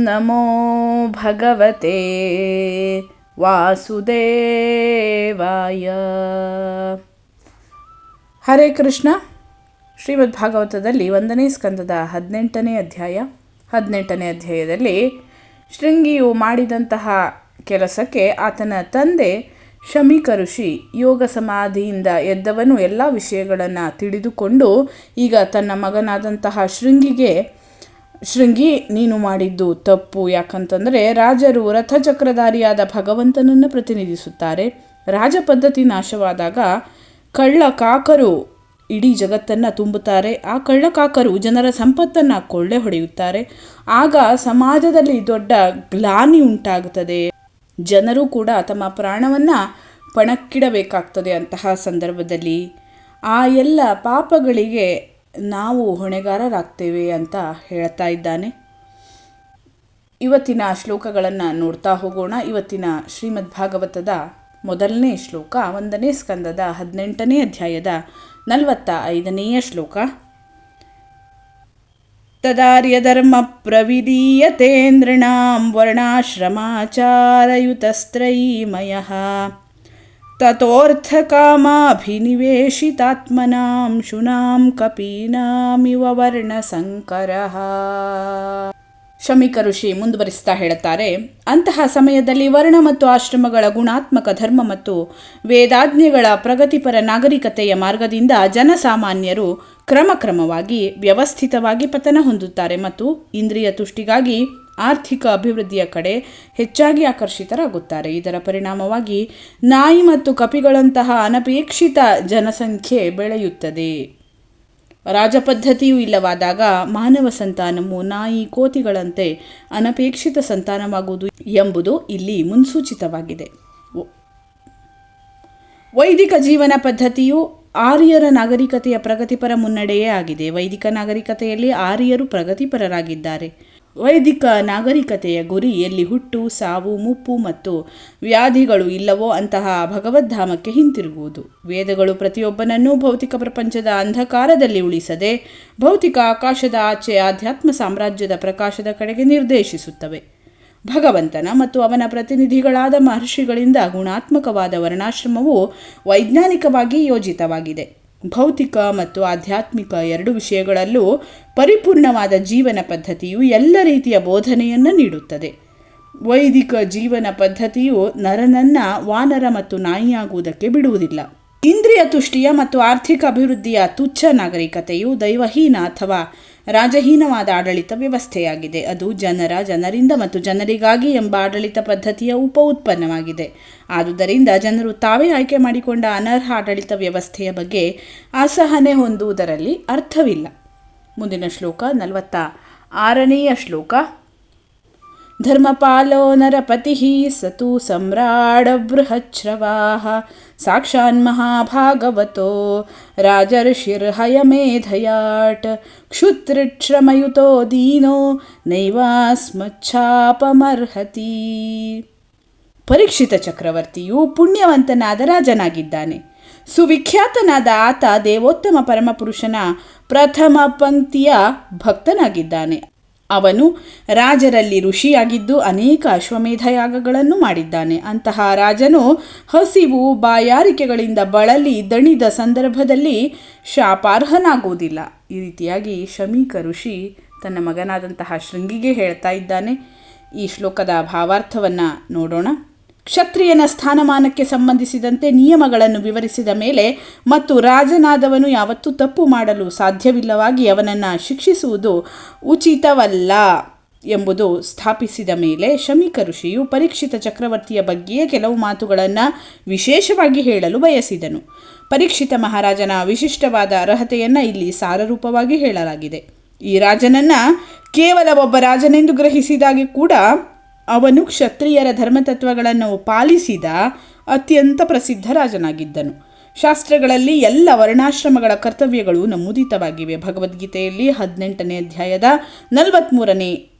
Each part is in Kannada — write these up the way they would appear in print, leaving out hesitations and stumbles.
ನಮೋ ಭಗವತೆ ವಾಸುದೇವಾಯ. ಹರೇ ಕೃಷ್ಣ. ಶ್ರೀಮದ್ ಭಾಗವತದಲ್ಲಿ 1ನೇ ಸ್ಕಂದದ 18ನೇ ಅಧ್ಯಾಯದಲ್ಲಿ ಶೃಂಗಿಯು ಮಾಡಿದಂತಹ ಕೆಲಸಕ್ಕೆ ಆತನ ತಂದೆ ಶಮೀಕ ಋಷಿ ಯೋಗ ಸಮಾಧಿಯಿಂದ ಎದ್ದವನು ಎಲ್ಲ ವಿಷಯಗಳನ್ನು ತಿಳಿದುಕೊಂಡು ಈಗ ತನ್ನ ಮಗನಾದಂತಹ ಶೃಂಗಿ ನೀನು ಮಾಡಿದ್ದು ತಪ್ಪು. ಯಾಕಂತಂದರೆ ರಾಜರು ರಥಚಕ್ರಧಾರಿಯಾದ ಭಗವಂತನನ್ನು ಪ್ರತಿನಿಧಿಸುತ್ತಾರೆ. ರಾಜಪದ್ಧತಿ ನಾಶವಾದಾಗ ಕಳ್ಳಕಾಕರು ಇಡೀ ಜಗತ್ತನ್ನು ತುಂಬುತ್ತಾರೆ. ಆ ಕಳ್ಳಕಾಕರು ಜನರ ಸಂಪತ್ತನ್ನು ಕೊಳ್ಳೆ ಹೊಡೆಯುತ್ತಾರೆ. ಆಗ ಸಮಾಜದಲ್ಲಿ ದೊಡ್ಡ ಗ್ಲಾನಿ ಉಂಟಾಗುತ್ತದೆ. ಜನರು ಕೂಡ ತಮ್ಮ ಪ್ರಾಣವನ್ನು ಪಣಕ್ಕಿಡಬೇಕಾಗ್ತದೆ. ಅಂತಹ ಸಂದರ್ಭದಲ್ಲಿ ಆ ಎಲ್ಲ ಪಾಪಗಳಿಗೆ ನಾವು ಹೊಣೆಗಾರರಾಗ್ತೇವೆ ಅಂತ ಹೇಳ್ತಾ ಇದ್ದಾನೆ. ಇವತ್ತಿನ ಶ್ಲೋಕಗಳನ್ನು ನೋಡ್ತಾ ಹೋಗೋಣ. ಇವತ್ತಿನ ಶ್ರೀಮದ್ ಭಾಗವತದ ಮೊದಲನೇ ಶ್ಲೋಕ 1ನೇ ಸ್ಕಂದದ 18ನೇ ಅಧ್ಯಾಯದ 45ನೆಯ ಶ್ಲೋಕ. ತದಾರ್ಯಧರ್ಮ ಪ್ರವಿದೀಯತೇಂದ್ರಣಾಂ ವರ್ಣಾಶ್ರಮಾಚಾರಯುತಸ್ತ್ರಯೀಮಯಃ ತತೋರ್ಥಕಾಮಾಭಿನಿವೇಶಿತಾತ್ಮನಾಂ ಶುನಾಂ ಕಪೀನಾಮಿವ ವರ್ಣಸಂಕರಃ. ಶಮೀಕ ಋಷಿ ಮುಂದುವರಿಸ್ತಾ ಹೇಳುತ್ತಾರೆ, ಅಂತಹ ಸಮಯದಲ್ಲಿ ವರ್ಣ ಮತ್ತು ಆಶ್ರಮಗಳ ಗುಣಾತ್ಮಕ ಧರ್ಮ ಮತ್ತು ವೇದಾಜ್ಞೆಗಳ ಪ್ರಗತಿಪರ ನಾಗರಿಕತೆಯ ಮಾರ್ಗದಿಂದ ಜನಸಾಮಾನ್ಯರು ಕ್ರಮಕ್ರಮವಾಗಿ ವ್ಯವಸ್ಥಿತವಾಗಿ ಪತನ ಹೊಂದುತ್ತಾರೆ ಮತ್ತು ಇಂದ್ರಿಯ ತುಷ್ಟಿಗಾಗಿ ಆರ್ಥಿಕ ಅಭಿವೃದ್ಧಿಯ ಕಡೆ ಹೆಚ್ಚಾಗಿ ಆಕರ್ಷಿತರಾಗುತ್ತಾರೆ. ಇದರ ಪರಿಣಾಮವಾಗಿ ನಾಯಿ ಮತ್ತು ಕಪಿಗಳಂತಹ ಅನಪೇಕ್ಷಿತ ಜನಸಂಖ್ಯೆ ಬೆಳೆಯುತ್ತದೆ. ರಾಜಪದ್ಧತಿಯೂ ಇಲ್ಲವಾದಾಗ ಮಾನವ ಸಂತಾನವು ನಾಯಿ ಕೋತಿಗಳಂತೆ ಅನಪೇಕ್ಷಿತ ಸಂತಾನವಾಗುವುದು ಎಂಬುದು ಇಲ್ಲಿ ಮುನ್ಸೂಚಿತವಾಗಿದೆ. ವೈದಿಕ ಜೀವನ ಪದ್ಧತಿಯು ಆರ್ಯರ ನಾಗರಿಕತೆಯ ಪ್ರಗತಿಪರ ಮುನ್ನಡೆಯೇ ಆಗಿದೆ. ವೈದಿಕ ನಾಗರಿಕತೆಯಲ್ಲಿ ಆರ್ಯರು ಪ್ರಗತಿಪರರಾಗಿದ್ದಾರೆ. ವೈದಿಕ ನಾಗರಿಕತೆಯ ಗುರಿ ಎಲ್ಲಿ ಹುಟ್ಟು, ಸಾವು, ಮುಪ್ಪು ಮತ್ತು ವ್ಯಾಧಿಗಳು ಇಲ್ಲವೋ ಅಂತಹ ಭಗವದ್ಧಾಮಕ್ಕೆ ಹಿಂತಿರುಗುವುದು. ವೇದಗಳು ಪ್ರತಿಯೊಬ್ಬನನ್ನೂ ಭೌತಿಕ ಪ್ರಪಂಚದ ಅಂಧಕಾರದಲ್ಲಿ ಉಳಿಸದೆ ಭೌತಿಕ ಆಕಾಶದ ಆಚೆ ಆಧ್ಯಾತ್ಮ ಸಾಮ್ರಾಜ್ಯದ ಪ್ರಕಾಶದ ಕಡೆಗೆ ನಿರ್ದೇಶಿಸುತ್ತವೆ. ಭಗವಂತನ ಮತ್ತು ಅವನ ಪ್ರತಿನಿಧಿಗಳಾದ ಮಹರ್ಷಿಗಳಿಂದ ಗುಣಾತ್ಮಕವಾದ ವರ್ಣಾಶ್ರಮವು ವೈಜ್ಞಾನಿಕವಾಗಿ ಯೋಜಿತವಾಗಿದೆ. ಭೌತಿಕ ಮತ್ತು ಆಧ್ಯಾತ್ಮಿಕ ಎರಡು ವಿಷಯಗಳಲ್ಲೂ ಪರಿಪೂರ್ಣವಾದ ಜೀವನ ಪದ್ಧತಿಯು ಎಲ್ಲ ರೀತಿಯ ಬೋಧನೆಯನ್ನು ನೀಡುತ್ತದೆ. ವೈದಿಕ ಜೀವನ ಪದ್ಧತಿಯು ನರನನ್ನು ವಾನರ ಮತ್ತು ನಾಯಿಯಾಗುವುದಕ್ಕೆ ಬಿಡುವುದಿಲ್ಲ. ಇಂದ್ರಿಯ ತುಷ್ಟಿಯ ಮತ್ತು ಆರ್ಥಿಕ ಅಭಿವೃದ್ಧಿಯ ತುಚ್ಛ ನಾಗರಿಕತೆಯು ದೈವಹೀನ ಅಥವಾ ರಾಜಹೀನವಾದ ಆಡಳಿತ ವ್ಯವಸ್ಥೆಯಾಗಿದೆ. ಅದು ಜನರಿಂದ ಮತ್ತು ಜನರಿಗಾಗಿ ಎಂಬ ಆಡಳಿತ ಪದ್ಧತಿಯ ಉತ್ಪನ್ನವಾಗಿದೆ. ಆದುದರಿಂದ ಜನರು ತಾವೇ ಆಯ್ಕೆ ಮಾಡಿಕೊಂಡ ಅನರ್ಹ ಆಡಳಿತ ವ್ಯವಸ್ಥೆಯ ಬಗ್ಗೆ ಅಸಹನೆ ಹೊಂದುವುದರಲ್ಲಿ ಅರ್ಥವಿಲ್ಲ. ಮುಂದಿನ ಶ್ಲೋಕ 46ನೆಯ ಶ್ಲೋಕ. ಧರ್ಮಪಾಲೋ ನರಪತಿ ಸತು ಸಮ್ರಾಡ ಬೃಹಚ್ರವಾಃ ಸಾಕ್ಷಾನ್ ಮಹಾಭಾಗವತೋ ರಾಜರ್ಷಿರ್ಹಯಮೇಧಯಾಟ್ ಕ್ಷುತ್ರಿಶ್ರಮಯುತೋ ದೀನೋ ನೈವಾಸ್ಮಚ್ಛಾಪಮರ್ಹತಿ. ಪರೀಕ್ಷಿತ ಚಕ್ರವರ್ತಿಯು ಪುಣ್ಯವಂತನಾದ ರಾಜನಾಗಿದ್ದಾನೆ. ಸುವಿಖ್ಯಾತನಾದ ಆತ ದೇವೋತ್ತಮ ಪರಮಪುರುಷನ ಪ್ರಥಮ ಪಂಕ್ತಿಯ ಭಕ್ತನಾಗಿದ್ದಾನೆ. ಅವನು ರಾಜರಲ್ಲಿ ಋಷಿಯಾಗಿದ್ದು ಅನೇಕ ಅಶ್ವಮೇಧ ಯಾಗಗಳನ್ನು ಮಾಡಿದ್ದಾನೆ. ಅಂತಹ ರಾಜನು ಹಸಿವು ಬಾಯಾರಿಕೆಗಳಿಂದ ಬಳಲಿ ದಣಿದ ಸಂದರ್ಭದಲ್ಲಿ ಶಾಪಾರ್ಹನಾಗುವುದಿಲ್ಲ. ಈ ರೀತಿಯಾಗಿ ಶಮೀಕ ಋಷಿ ತನ್ನ ಮಗನಾದಂತಹ ಶೃಂಗಿಗೆ ಹೇಳ್ತಾ ಇದ್ದಾನೆ. ಈ ಶ್ಲೋಕದ ಭಾವಾರ್ಥವನ್ನು ನೋಡೋಣ. ಕ್ಷತ್ರಿಯನ ಸ್ಥಾನಮಾನಕ್ಕೆ ಸಂಬಂಧಿಸಿದಂತೆ ನಿಯಮಗಳನ್ನು ವಿವರಿಸಿದ ಮೇಲೆ ಮತ್ತು ರಾಜನಾದವನು ಯಾವತ್ತೂ ತಪ್ಪು ಮಾಡಲು ಸಾಧ್ಯವಿಲ್ಲವಾಗಿ ಅವನನ್ನು ಶಿಕ್ಷಿಸುವುದು ಉಚಿತವಲ್ಲ ಎಂಬುದು ಸ್ಥಾಪಿಸಿದ ಮೇಲೆ ಶಮೀಕ ಋಷಿಯು ಪರೀಕ್ಷಿತ ಚಕ್ರವರ್ತಿಯ ಬಗ್ಗೆಯೇ ಕೆಲವು ಮಾತುಗಳನ್ನು ವಿಶೇಷವಾಗಿ ಹೇಳಲು ಬಯಸಿದನು. ಪರೀಕ್ಷಿತ ಮಹಾರಾಜನ ವಿಶಿಷ್ಟವಾದ ಅರ್ಹತೆಯನ್ನು ಇಲ್ಲಿ ಸಾರರೂಪವಾಗಿ ಹೇಳಲಾಗಿದೆ. ಈ ರಾಜನನ್ನು ಕೇವಲ ಒಬ್ಬ ರಾಜನೆಂದು ಗ್ರಹಿಸಿದಾಗೆ ಕೂಡ ಅವನು ಕ್ಷತ್ರಿಯರ ಧರ್ಮತತ್ವಗಳನ್ನು ಪಾಲಿಸಿದ ಅತ್ಯಂತ ಪ್ರಸಿದ್ಧ ರಾಜನಾಗಿದ್ದನು. ಶಾಸ್ತ್ರಗಳಲ್ಲಿ ಎಲ್ಲ ವರ್ಣಾಶ್ರಮಗಳ ಕರ್ತವ್ಯಗಳು ನಮೂದಿತವಾಗಿವೆ. ಭಗವದ್ಗೀತೆಯಲ್ಲಿ 18ನೇ ಅಧ್ಯಾಯದ 43ನೇ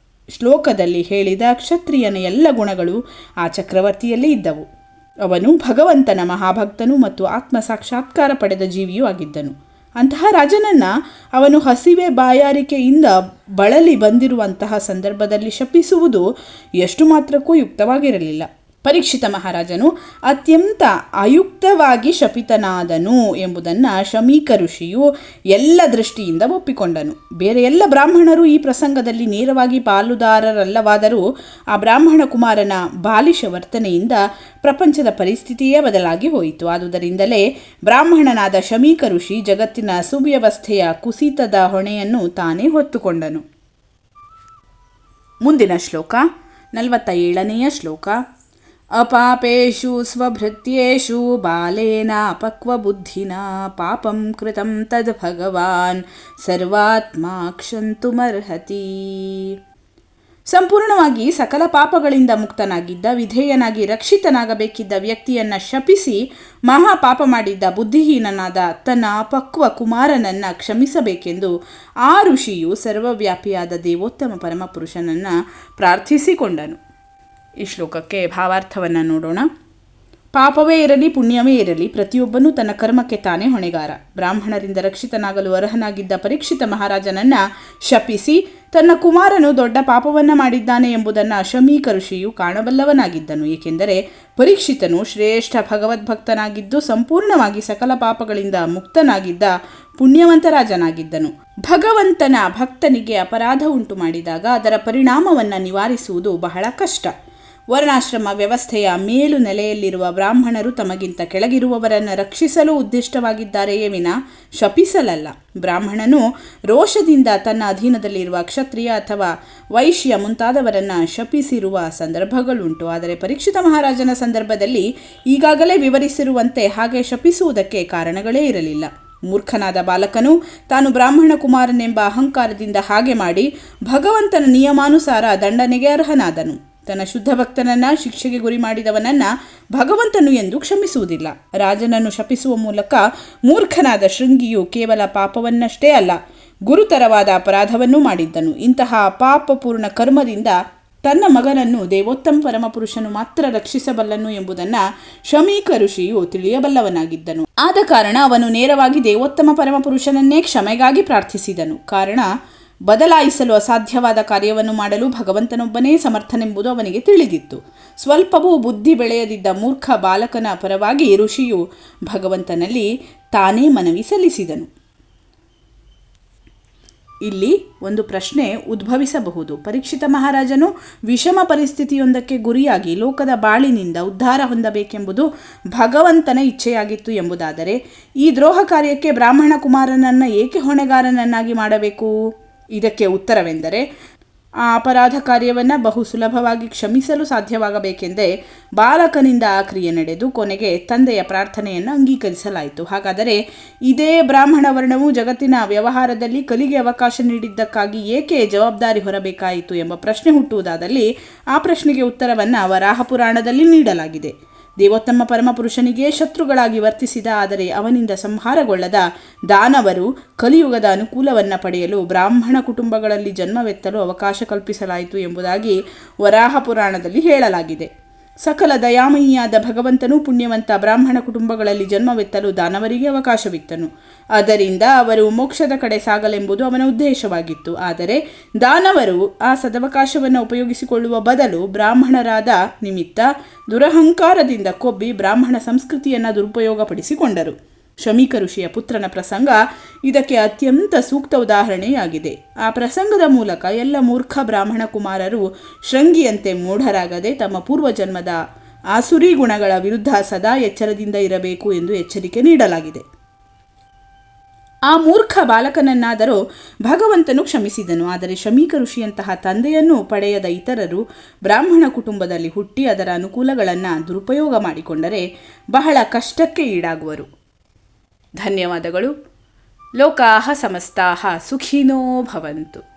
ಶ್ಲೋಕದಲ್ಲಿ ಹೇಳಿದ ಕ್ಷತ್ರಿಯನ ಎಲ್ಲ ಗುಣಗಳು ಆ ಚಕ್ರವರ್ತಿಯಲ್ಲಿ ಇದ್ದವು. ಅವನು ಭಗವಂತನ ಮಹಾಭಕ್ತನು ಮತ್ತು ಆತ್ಮ ಸಾಕ್ಷಾತ್ಕಾರ ಪಡೆದ ಜೀವಿಯೂ ಆಗಿದ್ದನು. ಅಂತಹ ರಾಜನನ್ನು ಅವನು ಹಸಿವೆ ಬಾಯಾರಿಕೆಯಿಂದ ಬಳಲಿ ಬಂದಿರುವಂತಹ ಸಂದರ್ಭದಲ್ಲಿ ಶಪಿಸುವುದು ಎಷ್ಟು ಮಾತ್ರಕ್ಕೂ ಯುಕ್ತವಾಗಿರಲಿಲ್ಲ. ಪರೀಕ್ಷಿತ ಮಹಾರಾಜನು ಅತ್ಯಂತ ಅಯುಕ್ತವಾಗಿ ಶಪಿತನಾದನು ಎಂಬುದನ್ನು ಶಮೀಕ ಋಷಿಯು ಎಲ್ಲ ದೃಷ್ಟಿಯಿಂದ ಒಪ್ಪಿಕೊಂಡನು. ಬೇರೆ ಎಲ್ಲ ಬ್ರಾಹ್ಮಣರು ಈ ಪ್ರಸಂಗದಲ್ಲಿ ನೇರವಾಗಿ ಪಾಲುದಾರರಲ್ಲವಾದರೂ ಆ ಬ್ರಾಹ್ಮಣ ಕುಮಾರನ ಬಾಲಿಶ ವರ್ತನೆಯಿಂದ ಪ್ರಪಂಚದ ಪರಿಸ್ಥಿತಿಯೇ ಬದಲಾಗಿ ಹೋಯಿತು. ಆದುದರಿಂದಲೇ ಬ್ರಾಹ್ಮಣನಾದ ಶಮೀಕ ಋಷಿ ಜಗತ್ತಿನ ಸುವ್ಯವಸ್ಥೆಯ ಕುಸಿತದ ಹೊಣೆಯನ್ನು ತಾನೇ ಹೊತ್ತುಕೊಂಡನು. ಮುಂದಿನ ಶ್ಲೋಕ 47ನೆಯ ಶ್ಲೋಕ. ಅಪಾಪೇಷು ಸ್ವಭೃತ್ಯೇಷು ಬಾಲೇನ ಅಪಕ್ವಬುದ್ಧಿನ ಪಾಪಂ ಕೃತಂ ತದ್ ಭಗವಾನ್ ಸರ್ವಾತ್ಮ ಕ್ಷಂತುಮರ್ಹತಿ. ಸಂಪೂರ್ಣವಾಗಿ ಸಕಲ ಪಾಪಗಳಿಂದ ಮುಕ್ತನಾಗಿದ್ದ, ವಿಧೇಯನಾಗಿ ರಕ್ಷಿತನಾಗಬೇಕಿದ್ದ ವ್ಯಕ್ತಿಯನ್ನು ಶಪಿಸಿ ಮಹಾಪಾಪ ಮಾಡಿದ್ದ ಬುದ್ಧಿಹೀನನಾದ ತನ್ನ ಅಪಕ್ವ ಕುಮಾರನನ್ನು ಕ್ಷಮಿಸಬೇಕೆಂದು ಆ ಋಷಿಯು ಸರ್ವವ್ಯಾಪಿಯಾದ ದೇವೋತ್ತಮ ಪರಮಪುರುಷನನ್ನು ಪ್ರಾರ್ಥಿಸಿಕೊಂಡನು. ಈ ಶ್ಲೋಕಕ್ಕೆ ಭಾವಾರ್ಥವನ್ನು ನೋಡೋಣ. ಪಾಪವೇ ಇರಲಿ ಪುಣ್ಯವೇ ಇರಲಿ, ಪ್ರತಿಯೊಬ್ಬನೂ ತನ್ನ ಕರ್ಮಕ್ಕೆ ತಾನೇ ಹೊಣೆಗಾರ. ಬ್ರಾಹ್ಮಣರಿಂದ ರಕ್ಷಿತನಾಗಲು ಅರ್ಹನಾಗಿದ್ದ ಪರೀಕ್ಷಿತ ಮಹಾರಾಜನನ್ನು ಶಪಿಸಿ ತನ್ನ ಕುಮಾರನು ದೊಡ್ಡ ಪಾಪವನ್ನು ಮಾಡಿದ್ದಾನೆ ಎಂಬುದನ್ನು ಶಮೀಕ ಋಷಿಯು ಕಾಣಬಲ್ಲವನಾಗಿದ್ದನು. ಏಕೆಂದರೆ ಪರೀಕ್ಷಿತನು ಶ್ರೇಷ್ಠ ಭಗವದ್ಭಕ್ತನಾಗಿದ್ದು ಸಂಪೂರ್ಣವಾಗಿ ಸಕಲ ಪಾಪಗಳಿಂದ ಮುಕ್ತನಾಗಿದ್ದ ಪುಣ್ಯವಂತ ರಾಜನಾಗಿದ್ದನು. ಭಗವಂತನ ಭಕ್ತನಿಗೆ ಅಪರಾಧ ಉಂಟು ಮಾಡಿದಾಗ ಅದರ ಪರಿಣಾಮವನ್ನು ನಿವಾರಿಸುವುದು ಬಹಳ ಕಷ್ಟ. ವರ್ಣಾಶ್ರಮ ವ್ಯವಸ್ಥೆಯ ಮೇಲು ನೆಲೆಯಲ್ಲಿರುವ ಬ್ರಾಹ್ಮಣರು ತಮಗಿಂತ ಕೆಳಗಿರುವವರನ್ನು ರಕ್ಷಿಸಲು ಉದ್ದಿಷ್ಟವಾಗಿದ್ದಾರೆಯೇ ವಿನ ಶಪಿಸಲಲ್ಲ. ಬ್ರಾಹ್ಮಣನು ರೋಷದಿಂದ ತನ್ನ ಅಧೀನದಲ್ಲಿರುವ ಕ್ಷತ್ರಿಯ ಅಥವಾ ವೈಶ್ಯ ಮುಂತಾದವರನ್ನು ಶಪಿಸಿರುವ ಸಂದರ್ಭಗಳುಂಟು. ಆದರೆ ಪರೀಕ್ಷಿತ ಮಹಾರಾಜನ ಸಂದರ್ಭದಲ್ಲಿ ಈಗಾಗಲೇ ವಿವರಿಸಿರುವಂತೆ ಹಾಗೆ ಶಪಿಸುವುದಕ್ಕೆ ಕಾರಣಗಳೇ ಇರಲಿಲ್ಲ. ಮೂರ್ಖನಾದ ಬಾಲಕನು ತಾನು ಬ್ರಾಹ್ಮಣ ಕುಮಾರನೆಂಬ ಅಹಂಕಾರದಿಂದ ಹಾಗೆ ಮಾಡಿ ಭಗವಂತನ ನಿಯಮಾನುಸಾರ ದಂಡನೆಗೆ ಅರ್ಹನಾದನು. ತನ್ನ ಶುದ್ಧ ಭಕ್ತನನ್ನು ಶಿಕ್ಷೆಗೆ ಗುರಿ ಮಾಡಿದವನನ್ನು ಭಗವಂತನು ಎಂದು ಕ್ಷಮಿಸುವುದಿಲ್ಲ. ರಾಜನನ್ನು ಶಪಿಸುವ ಮೂಲಕ ಮೂರ್ಖನಾದ ಶೃಂಗಿಯು ಕೇವಲ ಪಾಪವನ್ನಷ್ಟೇ ಅಲ್ಲ, ಗುರುತರವಾದ ಅಪರಾಧವನ್ನೂ ಮಾಡಿದ್ದನು. ಇಂತಹ ಪಾಪಪೂರ್ಣ ಕರ್ಮದಿಂದ ತನ್ನ ಮಗನನ್ನು ದೇವೋತ್ತಮ ಪರಮಪುರುಷನು ಮಾತ್ರ ರಕ್ಷಿಸಬಲ್ಲನು ಎಂಬುದನ್ನು ಶಮೀಕ ಋಷಿಯು ತಿಳಿಯಬಲ್ಲವನಾಗಿದ್ದನು. ಆದ ಕಾರಣ ಅವನು ನೇರವಾಗಿ ದೇವೋತ್ತಮ ಪರಮಪುರುಷನನ್ನೇ ಕ್ಷಮೆಗಾಗಿ ಪ್ರಾರ್ಥಿಸಿದನು. ಕಾರಣ ಬದಲಾಯಿಸಲು ಅಸಾಧ್ಯವಾದ ಕಾರ್ಯವನ್ನು ಮಾಡಲು ಭಗವಂತನೊಬ್ಬನೇ ಸಮರ್ಥನೆಂಬುದು ಅವನಿಗೆ ತಿಳಿದಿತ್ತು. ಸ್ವಲ್ಪವೂ ಬುದ್ಧಿ ಬೆಳೆಯದಿದ್ದ ಮೂರ್ಖ ಬಾಲಕನ ಪರವಾಗಿ ಋಷಿಯು ಭಗವಂತನಲ್ಲಿ ತಾನೇ ಮನವಿ ಸಲ್ಲಿಸಿದನು. ಇಲ್ಲಿ ಒಂದು ಪ್ರಶ್ನೆ ಉದ್ಭವಿಸಬಹುದು. ಪರೀಕ್ಷಿತ ಮಹಾರಾಜನು ವಿಷಮ ಪರಿಸ್ಥಿತಿಯೊಂದಕ್ಕೆ ಗುರಿಯಾಗಿ ಲೋಕದ ಬಾಳಿನಿಂದ ಉದ್ಧಾರ ಹೊಂದಬೇಕೆಂಬುದು ಭಗವಂತನ ಇಚ್ಛೆಯಾಗಿತ್ತು ಎಂಬುದಾದರೆ ಈ ದ್ರೋಹ ಕಾರ್ಯಕ್ಕೆ ಬ್ರಾಹ್ಮಣ ಕುಮಾರನನ್ನು ಏಕೆ ಹೊಣೆಗಾರನನ್ನಾಗಿ ಮಾಡಬೇಕು? ಇದಕ್ಕೆ ಉತ್ತರವೆಂದರೆ ಆ ಅಪರಾಧ ಕಾರ್ಯವನ್ನು ಬಹು ಸುಲಭವಾಗಿ ಕ್ಷಮಿಸಲು ಸಾಧ್ಯವಾಗಬೇಕೆಂದೇ ಬಾಲಕನಿಂದ ಆ ಕ್ರಿಯೆ ನಡೆದು ಕೊನೆಗೆ ತಂದೆಯ ಪ್ರಾರ್ಥನೆಯನ್ನು ಅಂಗೀಕರಿಸಲಾಯಿತು. ಹಾಗಾದರೆ ಇದೇ ಬ್ರಾಹ್ಮಣ ವರ್ಣವು ಜಗತ್ತಿನ ವ್ಯವಹಾರದಲ್ಲಿ ಕಲಿಗೆ ಅವಕಾಶ ನೀಡಿದ್ದಕ್ಕಾಗಿ ಏಕೆ ಜವಾಬ್ದಾರಿ ಹೊರಬೇಕಾಯಿತು ಎಂಬ ಪ್ರಶ್ನೆ ಹುಟ್ಟುವುದಾದಲ್ಲಿ ಆ ಪ್ರಶ್ನೆಗೆ ಉತ್ತರವನ್ನು ವರಾಹ ಪುರಾಣದಲ್ಲಿ ನೀಡಲಾಗಿದೆ. ದೇವೋತ್ತಮ ಪರಮಪುರುಷನಿಗೆ ಶತ್ರುಗಳಾಗಿ ವರ್ತಿಸಿದ ಆದರೆ ಅವನಿಂದ ಸಂಹಾರಗೊಳ್ಳದ ದಾನವರು ಕಲಿಯುಗದ ಅನುಕೂಲವನ್ನು ಪಡೆಯಲು ಬ್ರಾಹ್ಮಣ ಕುಟುಂಬಗಳಲ್ಲಿ ಜನ್ಮವೆತ್ತಲು ಅವಕಾಶ ಕಲ್ಪಿಸಲಾಯಿತು ಎಂಬುದಾಗಿ ವರಾಹ ಪುರಾಣದಲ್ಲಿ ಹೇಳಲಾಗಿದೆ. ಸಕಲ ದಯಾಮಯಿಯಾದ ಭಗವಂತನು ಪುಣ್ಯವಂತ ಬ್ರಾಹ್ಮಣ ಕುಟುಂಬಗಳಲ್ಲಿ ಜನ್ಮವೆತ್ತಲು ದಾನವರಿಗೆ ಅವಕಾಶವಿತ್ತನು. ಆದ್ದರಿಂದ ಅವರು ಮೋಕ್ಷದ ಕಡೆ ಸಾಗಲೆಂಬುದು ಅವನ ಉದ್ದೇಶವಾಗಿತ್ತು. ಆದರೆ ದಾನವರು ಆ ಸದವಕಾಶವನ್ನು ಉಪಯೋಗಿಸಿಕೊಳ್ಳುವ ಬದಲು ಬ್ರಾಹ್ಮಣರಾದ ನಿಮಿತ್ತ ದುರಹಂಕಾರದಿಂದ ಕೊಬ್ಬಿ ಬ್ರಾಹ್ಮಣ ಸಂಸ್ಕೃತಿಯನ್ನು ದುರುಪಯೋಗಪಡಿಸಿಕೊಂಡರು. ಶಮೀಕ ಋಷಿಯ ಪುತ್ರನ ಪ್ರಸಂಗ ಇದಕ್ಕೆ ಅತ್ಯಂತ ಸೂಕ್ತ ಉದಾಹರಣೆಯಾಗಿದೆ. ಆ ಪ್ರಸಂಗದ ಮೂಲಕ ಎಲ್ಲ ಮೂರ್ಖ ಬ್ರಾಹ್ಮಣ ಕುಮಾರರು ಶೃಂಗಿಯಂತೆ ಮೂಢರಾಗದೆ ತಮ್ಮ ಪೂರ್ವಜನ್ಮದ ಆಸುರಿ ಗುಣಗಳ ವಿರುದ್ಧ ಸದಾ ಎಚ್ಚರದಿಂದ ಇರಬೇಕು ಎಂದು ಎಚ್ಚರಿಕೆ ನೀಡಲಾಗಿದೆ. ಆ ಮೂರ್ಖ ಬಾಲಕನನ್ನಾದರೂ ಭಗವಂತನು ಕ್ಷಮಿಸಿದನು. ಆದರೆ ಶಮೀಕ ಋಷಿಯಂತಹ ತಂದೆಯನ್ನು ಪಡೆಯದ ಇತರರು ಬ್ರಾಹ್ಮಣ ಕುಟುಂಬದಲ್ಲಿ ಹುಟ್ಟಿ ಅದರ ಅನುಕೂಲಗಳನ್ನು ದುರುಪಯೋಗ ಮಾಡಿಕೊಂಡರೆ ಬಹಳ ಕಷ್ಟಕ್ಕೆ ಈಡಾಗುವರು. ಧನ್ಯವಾದಗಳು. ಲೋಕಾಃ ಸಮಸ್ತಾಃ ಸುಖಿನೋ ಭವಂತು.